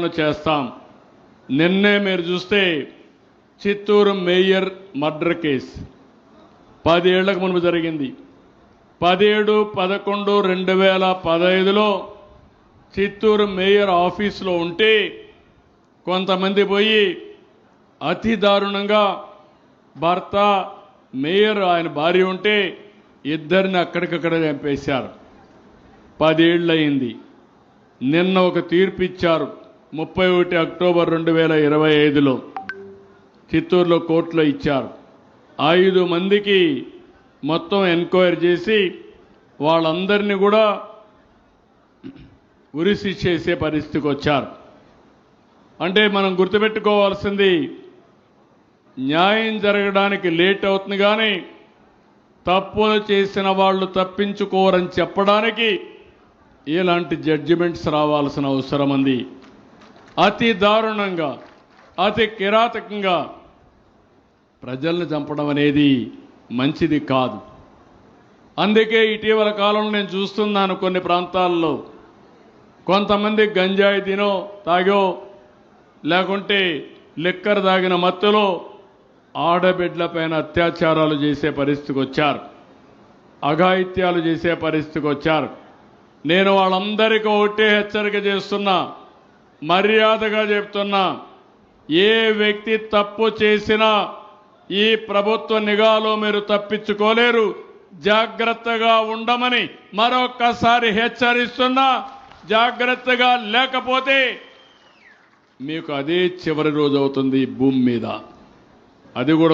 విచారణ చేస్తాం. నిన్నే మీరు చూస్తే చిత్తూరు మేయర్ మర్డర్ కేసు 10 ఏళ్లకు మునుపు జరిగింది. 17/11/2015లో చిత్తూరు మేయర్ ఆఫీసులో ఉంటే కొంతమంది పోయి అతి దారుణంగా భర్త మేయర్ ఆయన భార్య ఉంటే ఇద్దరిని అక్కడికక్కడ చంపేశారు. 10 ఏళ్ళు అయింది. నిన్న ఒక తీర్పు ఇచ్చారు 31 అక్టోబర్ 2025లో చిత్తూరులో కోర్టులో ఇచ్చారు. 5 మందికి మొత్తం ఎంక్వైరీ చేసి వాళ్ళందరినీ కూడా ఉరిశిక్ష చేసే పరిస్థితికి వచ్చారు. అంటే మనం గుర్తుపెట్టుకోవాల్సింది న్యాయం జరగడానికి లేట్ అవుతుంది, కానీ తప్పులు చేసిన వాళ్ళు తప్పించుకోరని చెప్పడానికి ఇలాంటి జడ్జిమెంట్స్ రావాల్సిన అవసరం ఉంది. అతి దారుణంగా అతి కిరాతకంగా ప్రజల్ని చంపడం అనేది మంచిది కాదు. అందుకే ఇటీవల కాలంలో నేను చూస్తున్నాను కొన్ని ప్రాంతాల్లో కొంతమంది గంజాయి తినో తాగో లేకుంటే లిక్కర్ తాగిన మత్తులో ఆడబిడ్డలపైన అత్యాచారాలు చేసే పరిస్థితికి వచ్చారు, అఘాయిత్యాలు చేసే పరిస్థితికి వచ్చారు. నేను వాళ్ళందరికీ ఒకటే హెచ్చరిక చేస్తున్నా, మర్యాదగా చెప్తున్నా, ఏ వ్యక్తి తప్పు చేసినా ఈ ప్రభుత్వ నిఘాలో మీరు తప్పించుకోలేరు. జాగ్రత్తగా ఉండమని మరొక్కసారి హెచ్చరిస్తున్నా. జాగ్రత్తగా లేకపోతే మీకు అదే చివరి రోజు అవుతుంది భూమి మీద. అది కూడా